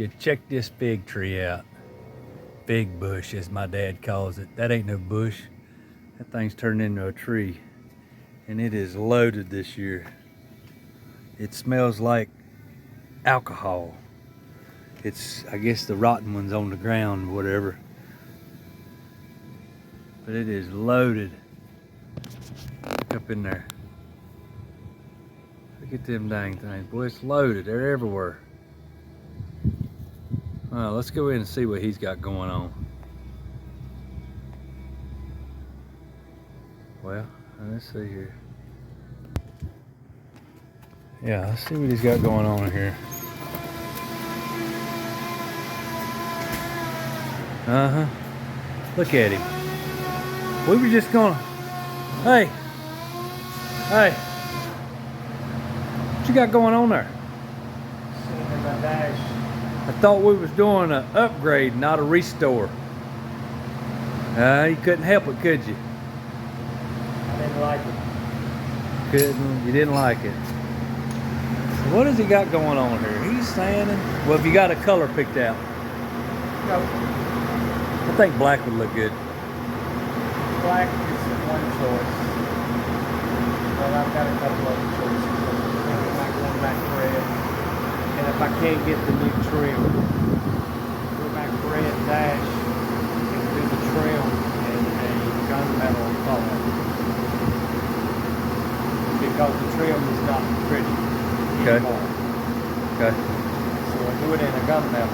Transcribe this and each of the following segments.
you check this fig tree out. Fig bush, as my dad calls it. That ain't no bush. That thing's turned into a tree. And it is loaded this year. It smells like alcohol. It's, I guess, the rotten ones on the ground or whatever. But it is loaded. Look up in there. Look at them dang things. Boy, it's loaded. They're everywhere. Well, let's go in and see what he's got going on. Well, let's see here. Yeah, let's see what he's got going on here. Uh-huh. Look at him. We were just gonna... Hey! Hey! What you got going on there? Sitting in my dash. I thought we was doing an upgrade, not a restore. You couldn't help it, could you? I didn't like it. You didn't like it. So what has he got going on here? He's sanding. Well, if you got a color picked out. No, I think black would look good. black is one choice. But I've got a couple other choices. I might go back red. And if I can't get the new trim, go back red dash and do the trim in a gunmetal color. Because the trim is not pretty anymore. Okay. So I do it in a gunmetal.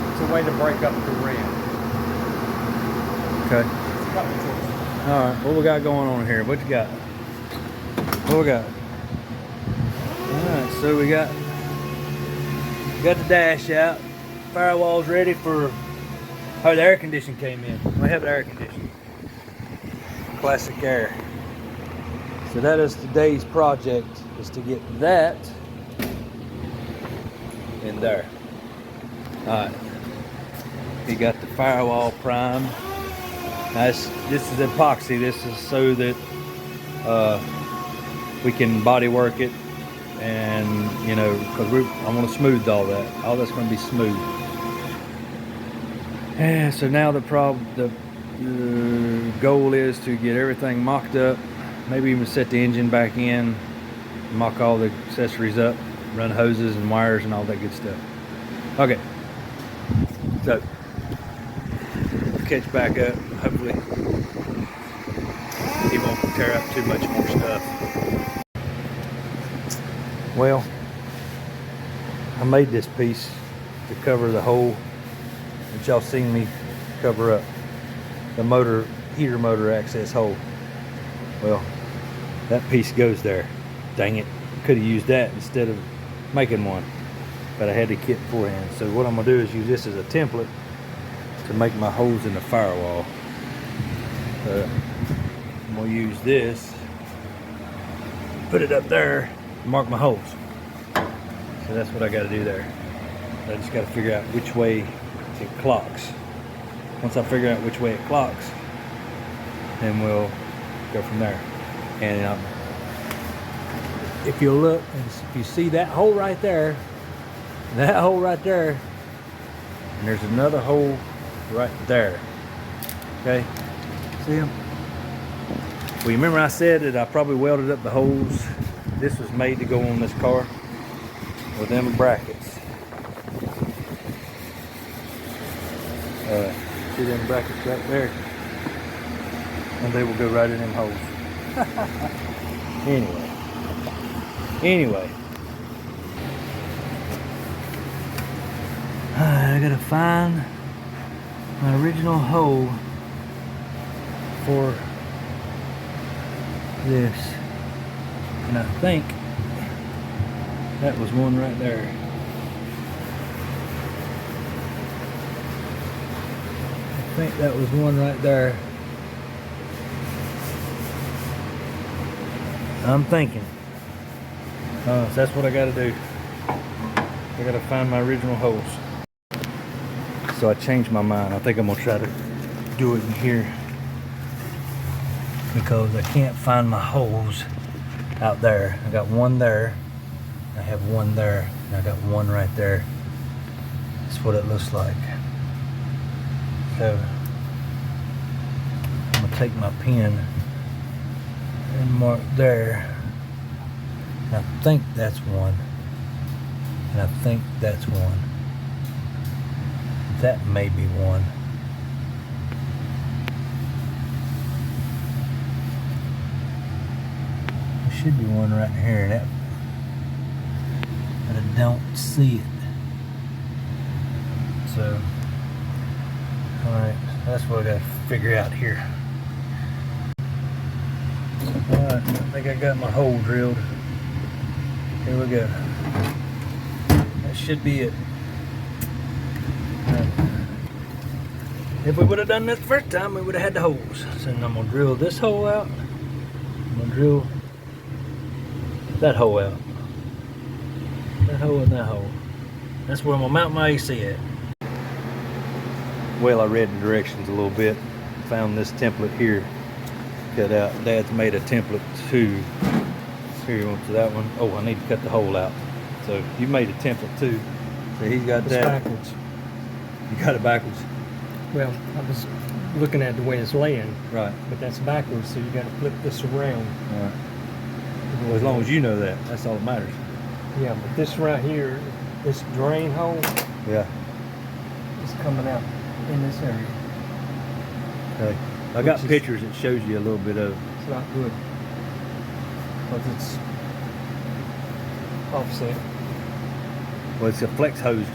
It's a way to break up the rim. Okay. It's a couple choices. All right. What we got going on here? What you got? What we got? All right. So we got the dash out. Firewall's ready for. Oh, the air conditioning came in. We have the air conditioning. Classic air. So that is today's project, is to get that in there. Alright. We got the firewall primed. This is epoxy. This is so that we can body work it, and you know, because I want to smooth all that. All that's going to be smooth. Yeah, so now the goal is to get everything mocked up. Maybe even set the engine back in, mock all the accessories up, run hoses and wires and all that good stuff. Okay, so catch back up. Hopefully he won't tear up too much more stuff. Well, I made this piece to cover the hole that y'all seen me cover up, the heater motor access hole. Well, that piece goes there. Dang it. Could have used that instead of making one. But I had the kit beforehand. So what I'm going to do is use this as a template to make my holes in the firewall. I'm going to use this, put it up there, and mark my holes. So that's what I got to do there. I just got to figure out which way it clocks. Once I figure out which way it clocks, then we'll go from there. And if you look, and if you see that hole right there, and there's another hole right there. Okay, see them? Well, you remember I said that I probably welded up the holes. This was made to go on this car with them brackets. See them brackets right there? And they will go right in them holes. Anyway, I gotta find my original hole for this, and I think that was one right there. I think that was one right there. I'm thinking. So that's what I gotta do. I gotta find my original holes. So I changed my mind. I think I'm gonna try to do it in here, because I can't find my holes out there. I got one there, I have one there, and I got one right there. That's what it looks like. So I'm gonna take my pen and mark there. I think that's one. And I think that's one. That may be one. There should be one right here. That, but I don't see it. So, alright, that's what I gotta figure out here. Alright, I think I got my hole drilled. Here we go. That should be it. If we would have done this the first time, we would have had the holes. So I'm gonna drill this hole out. I'm gonna drill that hole out. That hole and that hole. That's where I'm gonna mount my AC at. Well, I read the directions a little bit. Found this template here cut out. Dad's made a template too. Here you want to that one. Oh, I need to cut the hole out. So you made a template too. So he's got It's that. backwards. You got it backwards. Well, I was looking at the way it's laying, Right. but that's backwards, so you got to flip this around. All right. Well, as long as you know that, that's all that matters. Yeah, but this right here, this drain hole Yeah. is coming out in this area. Okay. I got Which is- pictures that shows you a little bit of. It's not good because it's offset. Well, it's a flex hose.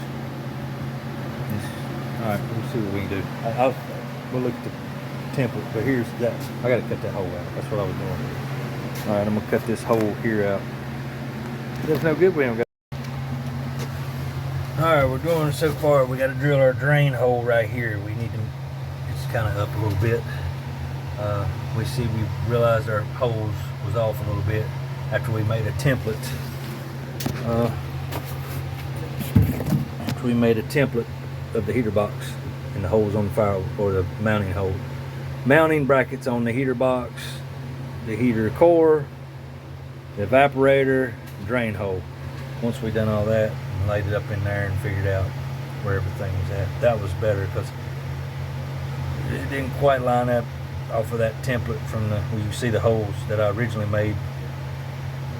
All right, we'll see what we can do. We'll look at the template, but here's that. I got to cut that hole out. That's what I was doing. All right, I'm gonna cut this hole here out. That's no good. We don't got. All right, we're doing so far. We got to drill our drain hole right here. We need to. It's kind of up a little bit. We realized our hose was off a little bit after we made a template. After we made a template of the heater box and the holes on the fire, or the mounting hole. Mounting brackets on the heater box, the heater core, the evaporator, drain hole. Once we done all that and laid it up in there and figured out where everything was at, that was better because it didn't quite line up off of that template from the, where you see the holes that I originally made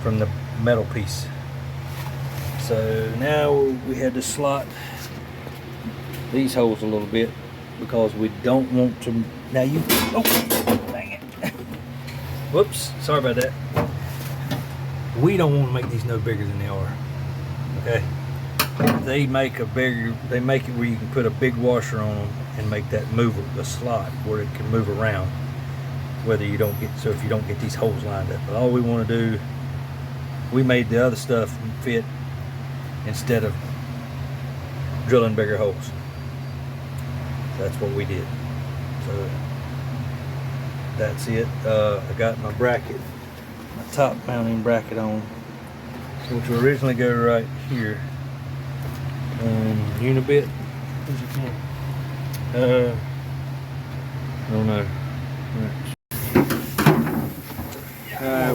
from the metal piece. So now we had to slot these holes a little bit because we don't want to. Now you, oh, dang it. Whoops, sorry about that. We don't want to make these no bigger than they are. Okay. They make it where you can put a big washer on them and make that move, the slot where it can move around. Whether you don't get, so if you don't get these holes lined up. But all we want to do, we made the other stuff fit instead of drilling bigger holes. That's what we did. So that's it. I got my bracket, my top mounting bracket on, which will originally go right here. Unibit. As you can. I don't know.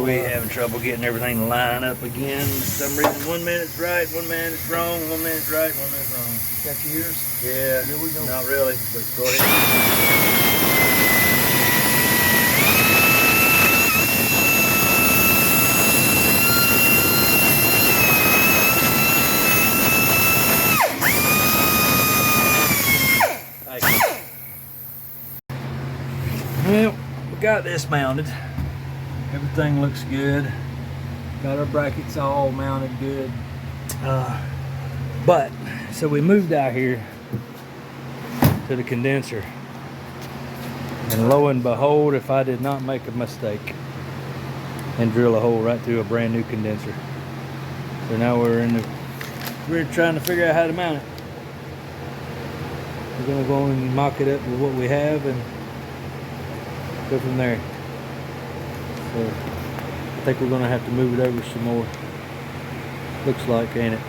We having trouble getting everything to line up again. For some reason, 1 minute's right, 1 minute's wrong, 1 minute's right, 1 minute's wrong. Got your ears? Yeah, Here we go. not really, but go ahead. Well, we got this mounted. Everything looks good. Got our brackets all mounted good. But, so we moved out here to the condenser. And lo and behold, if I did not make a mistake and drill a hole right through a brand new condenser. So now we're trying to figure out how to mount it. We're gonna go and mock it up with what we have and go from there. So I think we're gonna have to move it over some more. Looks like, ain't it?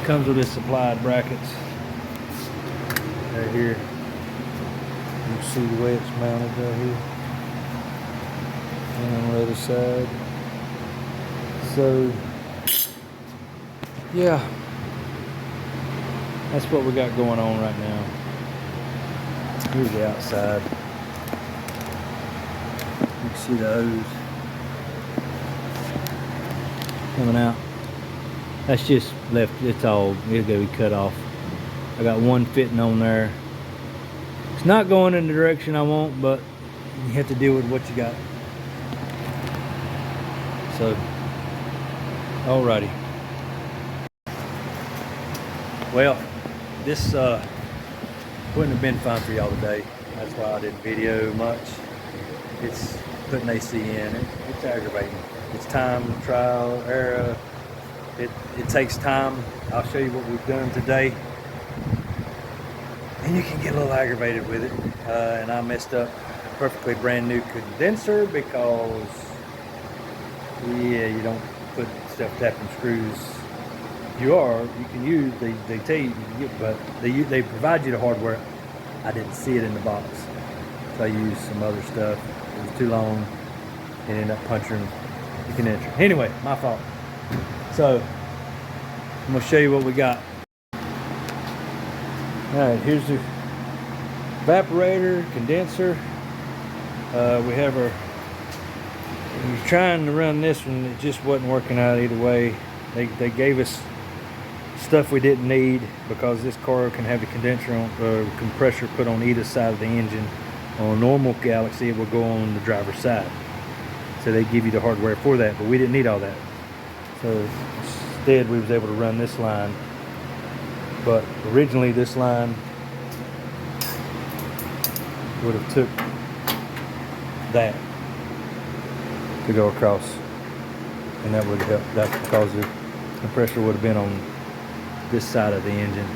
Comes with its supplied brackets right here. You can see the way it's mounted right here. And on the other side. So yeah. that's what we got going on right now. Here's the outside. You can see the hose coming out. That's just left, it's all, it'll go be cut off. I got one fitting on there. It's not going in the direction I want, but you have to deal with what you got. So, alrighty. Well, this wouldn't have been fun for y'all today. That's why I didn't video much. It's putting AC in. It's aggravating. It's time, trial, error. It takes time. I'll show you what we've done today. And you can get a little aggravated with it. And I messed up a perfectly brand new condenser because, yeah, you don't put stuff tapping screws. You can use, they tell you, but they provide you the hardware. I didn't see it in the box. So I used some other stuff. It was too long and ended up puncturing the condenser. Anyway, my fault. So I'm gonna show you what we got. Alright, here's the evaporator, condenser. We have our, we were trying to run this one, it just wasn't working out either way. They gave us stuff we didn't need because this car can have the condenser on, compressor put on either side of the engine. On a normal Galaxie, it will go on the driver's side. So they give you the hardware for that, but we didn't need all that. So instead, we was able to run this line. But originally, this line would have took that to go across, and that would have helped. That's because the compressor would have been on this side of the engine,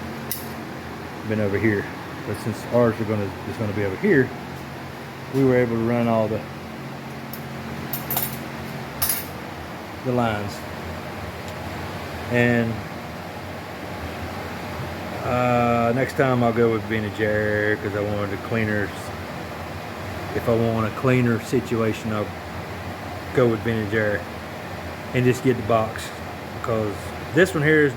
been over here. But since ours is going to be over here, we were able to run all the lines. And next time I'll go with Jar because I wanted a cleaner. If I want a cleaner situation, I'll go with Jar and just get the box, because this one here is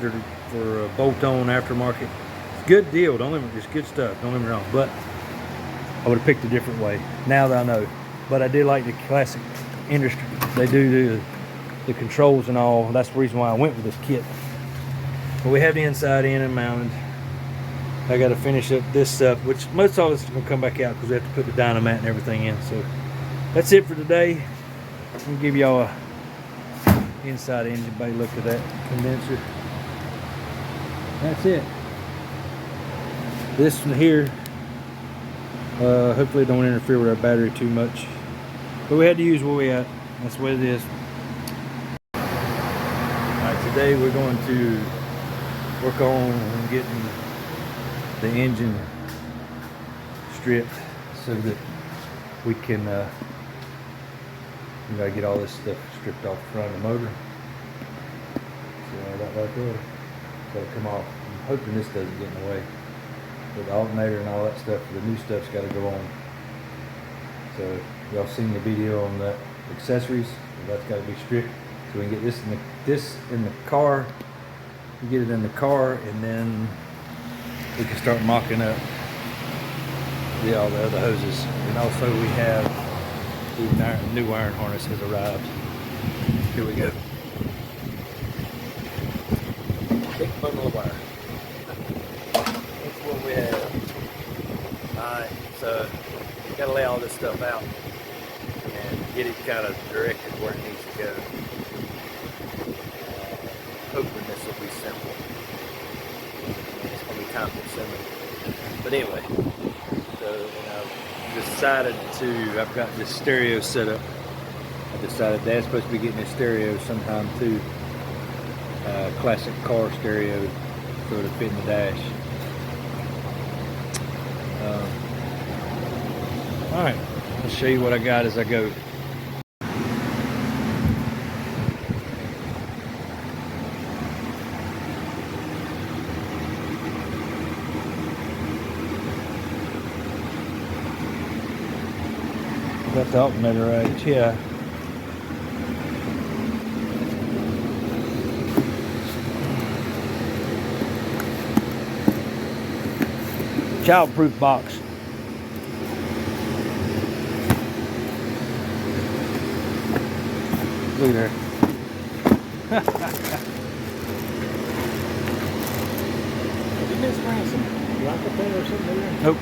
for a bolt-on aftermarket. It's a good deal. It's good stuff. Don't get me wrong, but I would have picked a different way. Now that I know, but I did like the classic industry. They do the controls and all. That's the reason why I went with this kit. But we have the inside in and mounted. I got to finish up this stuff, which most of it's going to come back out because we have to put the dynamat and everything in. So that's it for today. I'm going to give y'all a inside engine bay look at that condenser. That's it. This one here, hopefully it don't interfere with our battery too much. But we had to use what we got. That's the way it is. Alright, today we're going to work on getting the engine stripped so that we can we gotta get all this stuff stripped off the front of the motor. So that right there, gotta come off. I'm hoping this doesn't get in the way. But the alternator and all that stuff, the new stuff's gotta go on. So y'all seen the video on the accessories, so that's gotta be stripped. So we can get this in the car, we get it in the car, and then we can start mocking up all the other hoses. And also we have the new iron harness has arrived. Here we go. Big bundle of wire. That's what we have. Alright, so gotta lay all this stuff out and get it kind of directed where it needs to go. Hoping this will be simple. It's going to be time consuming. But anyway, so I've decided to, I've got this stereo set up. I decided Dad's supposed to be getting a stereo sometime too. Classic car stereo, so to fit in the dash. Alright, I'll show you what I got as I go. Got the alternator right here. Child-proof box. Look there. Have you been spraying some rocket or something in there? Nope.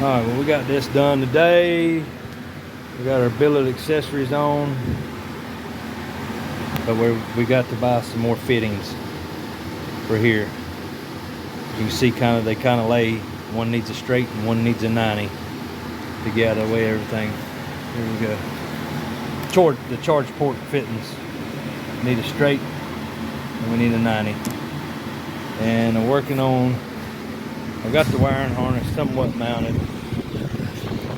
Alright, well, we got this done today. We got our billet accessories on. But we got to buy some more fittings for here. You can see they kind of lay. One needs a straight and one needs a 90 to get out of the way of everything. Here we go. The charge port fittings need a straight and we need a 90. And I'm working on, I've got the wiring harness somewhat mounted.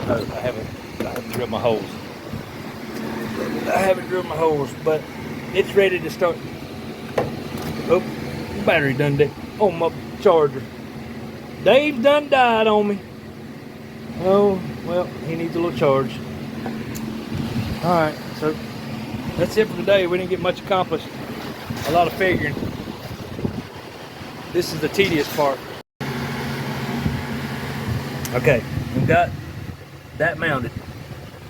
I haven't drilled my holes. But it's ready to start. Oh, the battery done dead. Oh, my charger. Dave done died on me. Oh, well, he needs a little charge. Alright, so that's it for today. We didn't get much accomplished. A lot of figuring. This is the tedious part. Okay, we've got that mounted.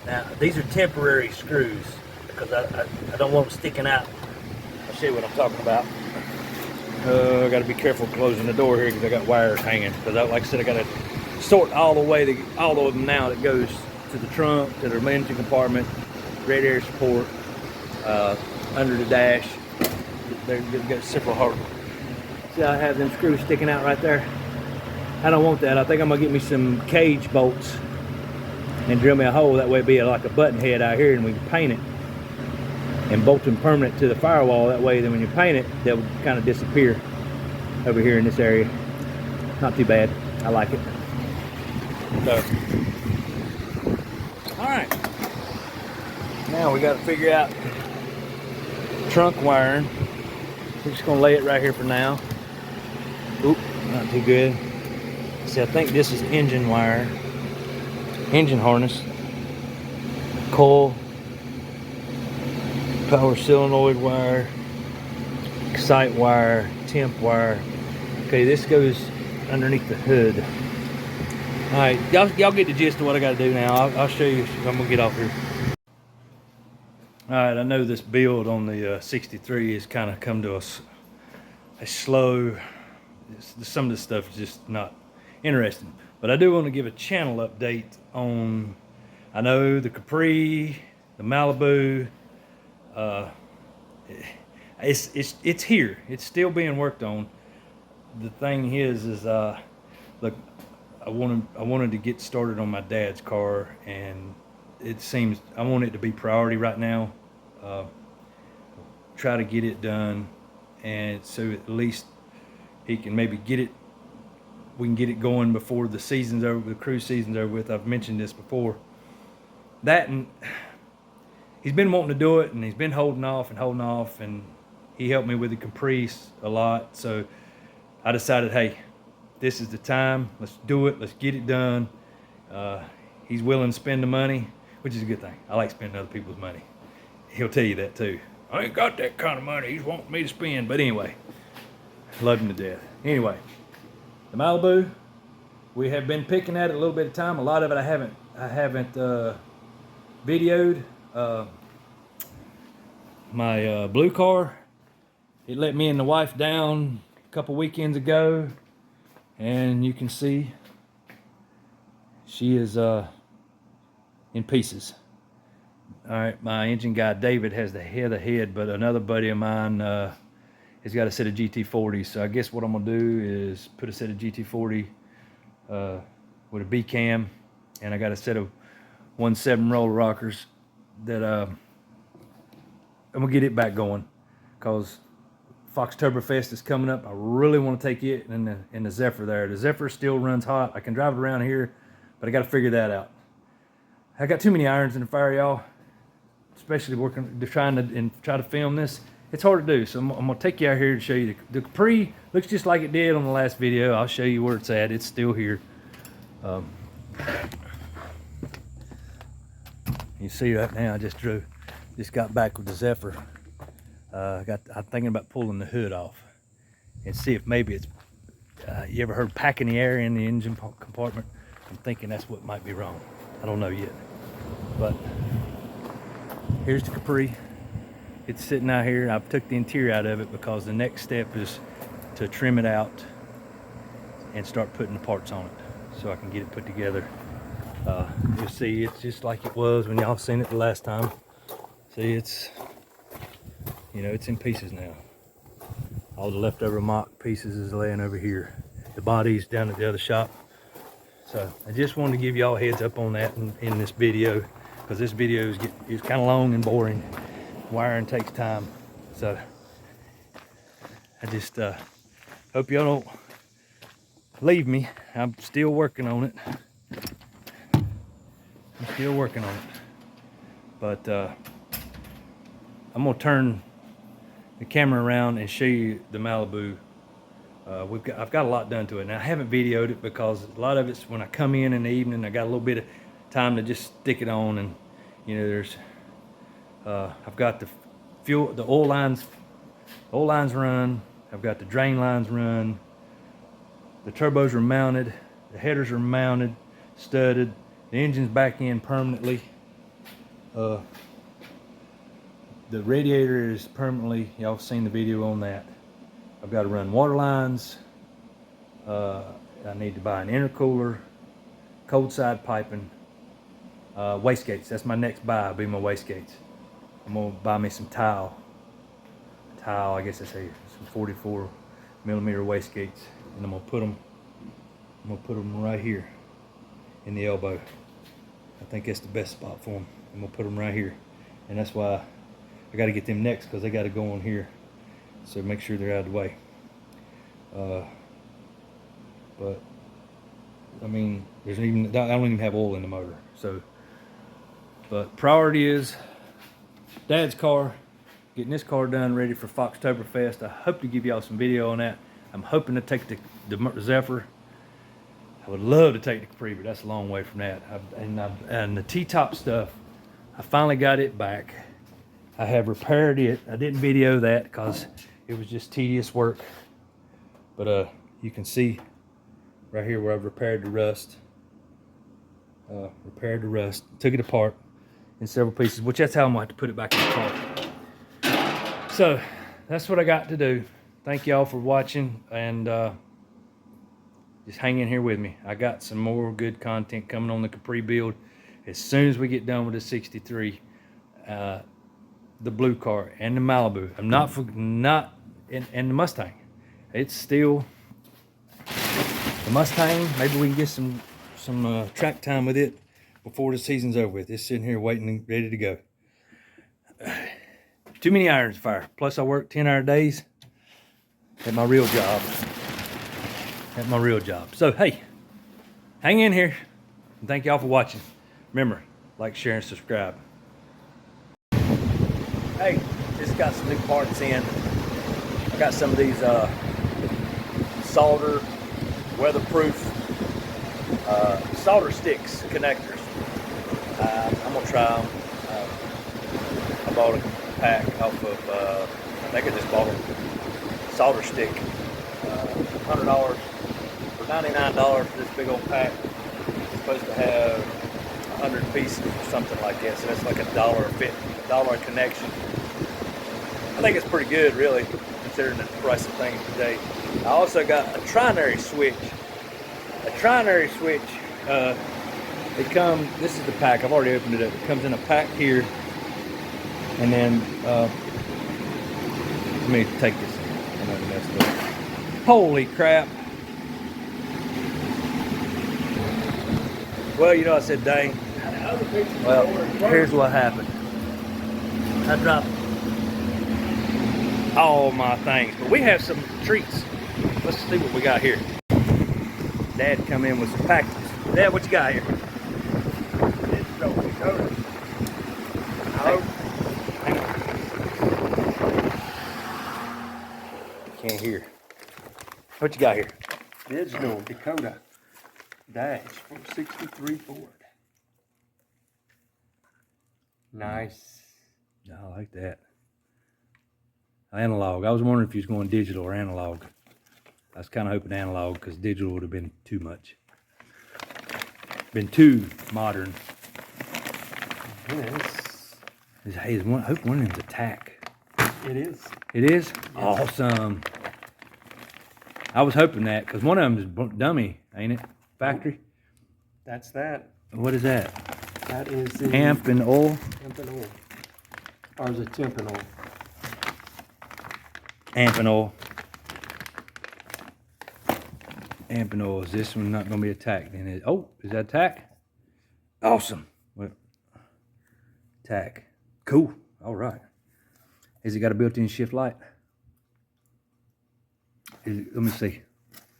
Now, these are temporary screws because I don't want them sticking out. I'll show you what I'm talking about. I got to be careful closing the door here because I got wires hanging. Because, like I said, I got to sort all of them now that goes to the trunk, to the engine compartment, radiator support, under the dash. They've got several hard. See, I have them screws sticking out right there. I don't want that. I think I'm gonna get me some cage bolts and drill me a hole. That way, it'd be like a button head out here, and we can paint it and bolt them permanent to the firewall. That way, then when you paint it, they'll kind of disappear over here in this area. Not too bad. I like it. So, all right. Now we got to figure out trunk wiring. We're just gonna lay it right here for now. Oop, not too good. See, I think this is engine wire, engine harness, coil, power solenoid wire, excite wire, temp wire. Okay, this goes underneath the hood. All right, y'all get the gist of what I got to do now. I'll show you. I'm gonna get off here. All right, I know this build on the 63 has kind of come to us a slow. Some of this stuff is just not interesting, but I do want to give a channel update on, I know the Capri, the Malibu, it's here. It's still being worked on. The thing is look, I wanted to get started on my dad's car, and it seems I want it to be priority right now. Try to get it done, and so at least he can maybe get it. We can get it going before the season's over, the cruise season's over with. I've mentioned this before. That, and he's been wanting to do it, and he's been holding off, and he helped me with the Caprice a lot. So I decided, hey, this is the time. Let's do it. Let's get it done. He's willing to spend the money, which is a good thing. I like spending other people's money. He'll tell you that too. I ain't got that kind of money he's wanting me to spend. But anyway, love him to death. Anyway, the Malibu, we have been picking at it a little bit of time. A lot of it I haven't videoed. My blue car, it let me and the wife down a couple weekends ago, and you can see she is in pieces. All right, my engine guy David has the head, but another buddy of mine has got a set of GT40s. So I guess what I'm gonna do is put a set of GT40 with a B cam, and I got a set of 1.7 roller rockers that I'm gonna get it back going, cause Foxtoberfest is coming up. I really want to take it in the Zephyr there. The Zephyr still runs hot. I can drive it around here, but I got to figure that out. I got too many irons in the fire, y'all. Especially trying to film this. It's hard to do, so I'm gonna take you out here to show you the Capri. Looks just like it did on the last video. I'll show you where it's at. It's still here. You see right now, I just got back with the Zephyr. I'm thinking about pulling the hood off and see if maybe it's, you ever heard packing the air in the engine compartment? I'm thinking that's what might be wrong. I don't know yet. But here's the Capri. It's sitting out here. I've took the interior out of it because the next step is to trim it out and start putting the parts on it so I can get it put together. You'll see it's just like it was when y'all seen it the last time. See, it's, you know, it's in pieces now. All the leftover mock pieces is laying over here. The body's down at the other shop. So I just wanted to give y'all a heads up on that in this video, because this video is kind of long and boring. Wiring takes time. So I just hope y'all don't leave me. I'm still working on it. I'm still working on it. But I'm gonna turn the camera around and show you the Malibu. I've got a lot done to it. Now I haven't videoed it because a lot of it's when I come in the evening. I got a little bit of time to just stick it on, and you know, there's I've got the fuel, the oil lines run. I've got the drain lines run. The turbos are mounted. The headers are mounted, studded. The engine's back in permanently. The radiator is permanently, y'all have seen the video on that. I've got to run water lines. I need to buy an intercooler, cold side piping, wastegates. That's my next buy, will be my wastegates. I'm gonna buy me some tile, I guess I say some 44 millimeter wastegates, and I'm gonna put them right here in the elbow. I think that's the best spot for them. I'm gonna put them right here, and that's why I got to get them next, because they got to go on here. So make sure they're out of the way. But I mean, I don't even have oil in the motor. So, but priority is Dad's car, getting this car done, ready for Foxtoberfest. I hope to give y'all some video on that. I'm hoping to take the Zephyr. I would love to take the Capri, but that's a long way from that. And the T-top stuff, I finally got it back. I have repaired it. I didn't video that because it was just tedious work. But you can see right here where I've repaired the rust. Took it apart in several pieces, which that's how I'm gonna have to put it back in the car. So that's what I got to do. Thank y'all for watching, and just hang in here with me. I got some more good content coming on the Capri build as soon as we get done with the 63. The blue car and the Malibu. I'm not and the Mustang. It's still the Mustang. Maybe we can get some track time with it before the season's over with. It's sitting here waiting and ready to go. Too many irons to fire. Plus I work 10-hour days at my real job. So hey, hang in here. And thank y'all for watching. Remember, like, share, and subscribe. Hey, just got some new parts in. I got some of these solder, weatherproof solder sticks connectors. I'm gonna try them. I bought a pack off of, I think I just bought a solder stick, $100 for $99 for this big old pack. It's supposed to have 100 pieces or something like that, so that's like $1 connection. I think it's pretty good, really, considering the price of things today. I also got a trinary switch. This is the pack. I've already opened it up. It comes in a pack here, and then let me take this. I know I messed up. Holy crap! Well, you know, I said dang. Well, here's what happened. I dropped all my things, but we have some treats. Let's see what we got here. Dad come in with some packages. Dad, what you got here? Hang on. Can't hear. What you got here? Digital Dakota dash from 63 Ford. Nice. I like that. Analog. I was wondering if you was going digital or analog. I was kind of hoping analog because digital would have been too much. Been too modern. Yes. Hey, I hope one of them's a tack. It is. It is? Yes. Awesome. I was hoping that because one of them is dummy, ain't it? Factory? That's that. What is that? That is the Amp and oil? Amp and oil. Or is it temp and oil? Amp and oil. Amp and oil. Is this one not going to be a tack? Then oh, is that a tack? Awesome. Well, tack. Cool. All right. Has it got a built-in shift light? Let me see.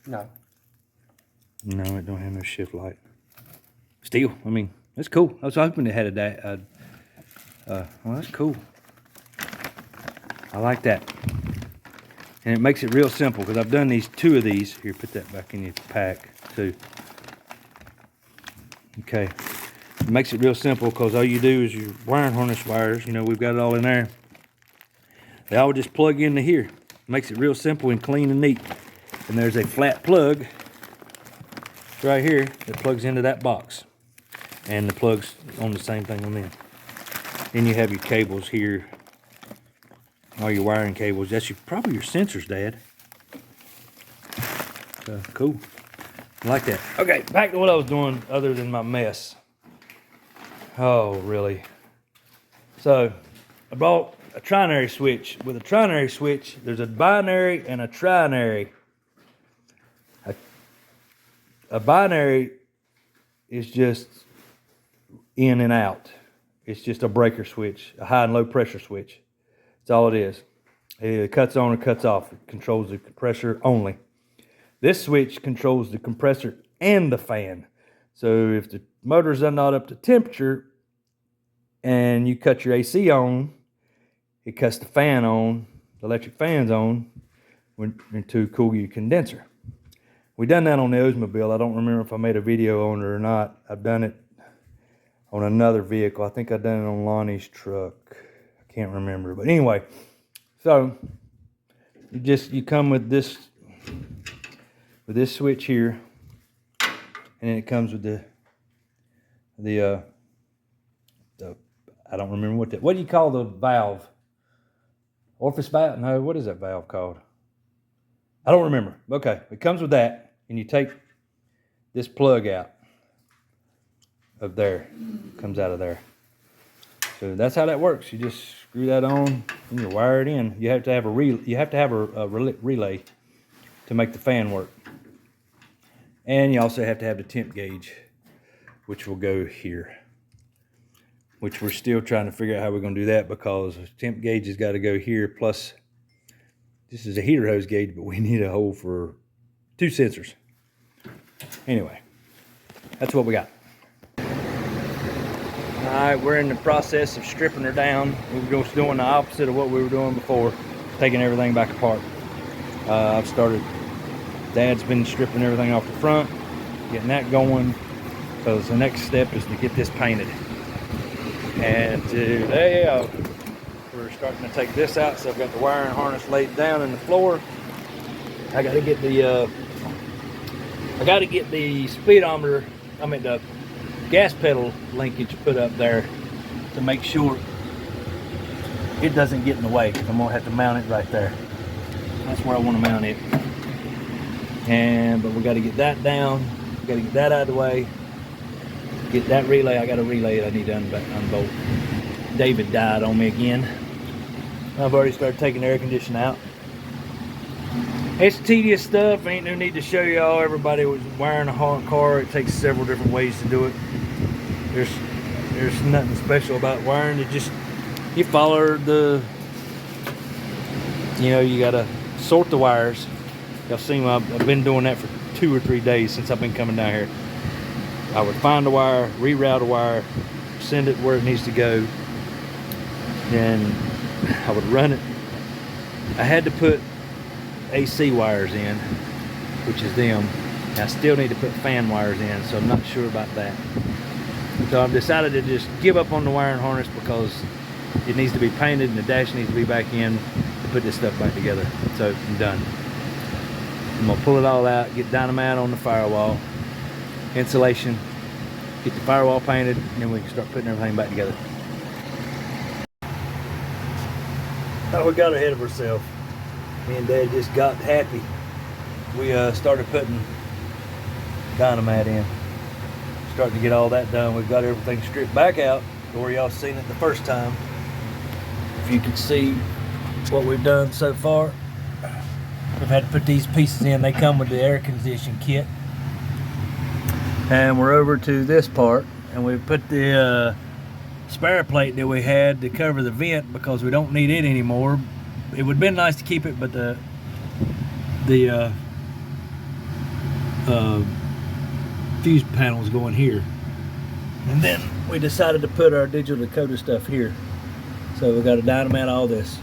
No. No, it don't have no shift light. Still, I mean, that's cool. I was hoping it had a well, that's cool. I like that. And it makes it real simple because I've done two of these. Here, put that back in your pack too. Okay. It makes it real simple because all you do is your wiring harness wires, you know, we've got it all in there. They all just plug into here. Makes it real simple and clean and neat. And there's a flat plug right here that plugs into that box. And the plug's on the same thing on them. Then you have your cables here. All your wiring cables. That's probably your sensors, Dad. So, cool. I like that. Okay, back to what I was doing other than my mess. Oh, really? So, I bought a trinary switch. With a trinary switch, there's a binary and a trinary. A binary is just in and out. It's just a breaker switch, a high and low pressure switch. That's all it is. It cuts on or cuts off. It controls the compressor only. This switch controls the compressor and the fan. So if the motor's not up to temperature and you cut your AC on, it cuts the fan on, the electric fan's on, to cool your condenser. We done that on the Oldsmobile. I don't remember if I made a video on it or not. I've done it on another vehicle. I think I done it on Lonnie's truck. I can't remember. But anyway, so you come with this switch here, and it comes with the I don't remember what do you call the valve? Orifice valve? No, what is that valve called? I don't remember. Okay, it comes with that, and you take this plug out of there. It comes out of there. So that's how that works. You just screw that on, and you wire it in. You have to have a relay to make the fan work, and you also have to have the temp gauge, which will go here. Which we're still trying to figure out how we're going to do that because the temp gauge has got to go here. Plus, this is a heater hose gauge, but we need a hole for 2 sensors. Anyway, that's what we got. All right, we're in the process of stripping her down. We're just doing the opposite of what we were doing before, taking everything back apart. I've started, Dad's been stripping everything off the front, getting that going, because the next step is to get this painted. And today we're starting to take this out. So I've got the wiring harness laid down in the floor. I got to get the speedometer, the gas pedal linkage put up there to make sure it doesn't get in the way, because I'm gonna have to mount it right there. That's where I want to mount it. But we got to get that down. We got to get that out of the way. Get that relay. I got a relay that I need to unbolt. David died on me again. I've already started taking the air conditioner out. It's tedious stuff. Ain't no need to show y'all. Everybody was wiring a car. It takes several different ways to do it. There's nothing special about wiring. It just, you follow the, you gotta sort the wires. Y'all seen I've been doing that for 2 or 3 days since I've been coming down here. I would find a wire, reroute a wire, send it where it needs to go. Then I would run it. I had to put AC wires in, which is them. I still need to put fan wires in, so I'm not sure about that. So I've decided to just give up on the wiring harness because it needs to be painted and the dash needs to be back in to put this stuff back together. So I'm done. I'm gonna pull it all out, get dynamite on the firewall, insulation, get the firewall painted, and then we can start putting everything back together. Oh, we got ahead of ourselves. Me and Dad just got happy. We started putting dynamite in. Starting to get all that done. We've got everything stripped back out where y'all seen it the first time. If you could see what we've done so far. We've had to put these pieces in. They come with the air conditioning kit. And we're over to this part, and we put the spare plate that we had to cover the vent because we don't need it anymore. It would have been nice to keep it, but the fuse panels going here. And then we decided to put our digital decoder stuff here. So we got to dynamite all this.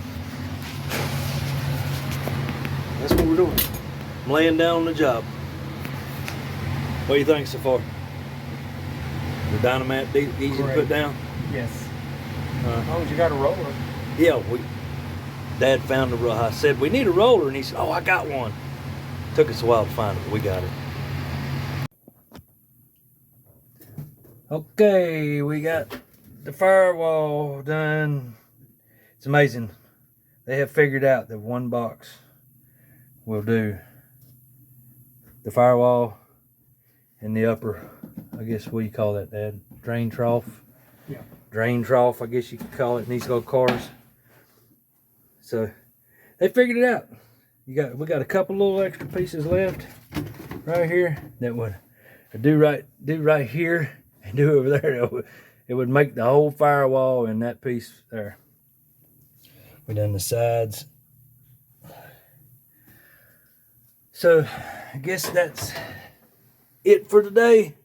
That's what we're doing. I'm laying down on the job. What do you think so far? The dynamite easy to put down? Yes. As long as you got a roller. Yeah, Dad found a roller. I said, we need a roller, and he said, oh, I got one. Took us a while to find it, but we got it. Okay, we got the firewall done. It's amazing. They have figured out that one box will do the firewall and the upper, I guess, what do you call that, Dad? Drain trough? Yeah. Drain trough, I guess you could call it in these little cars. So they figured it out. We got a couple little extra pieces left right here that would do right here and do over there. It would make the whole firewall and that piece there. We done the sides. So I guess that's it for today.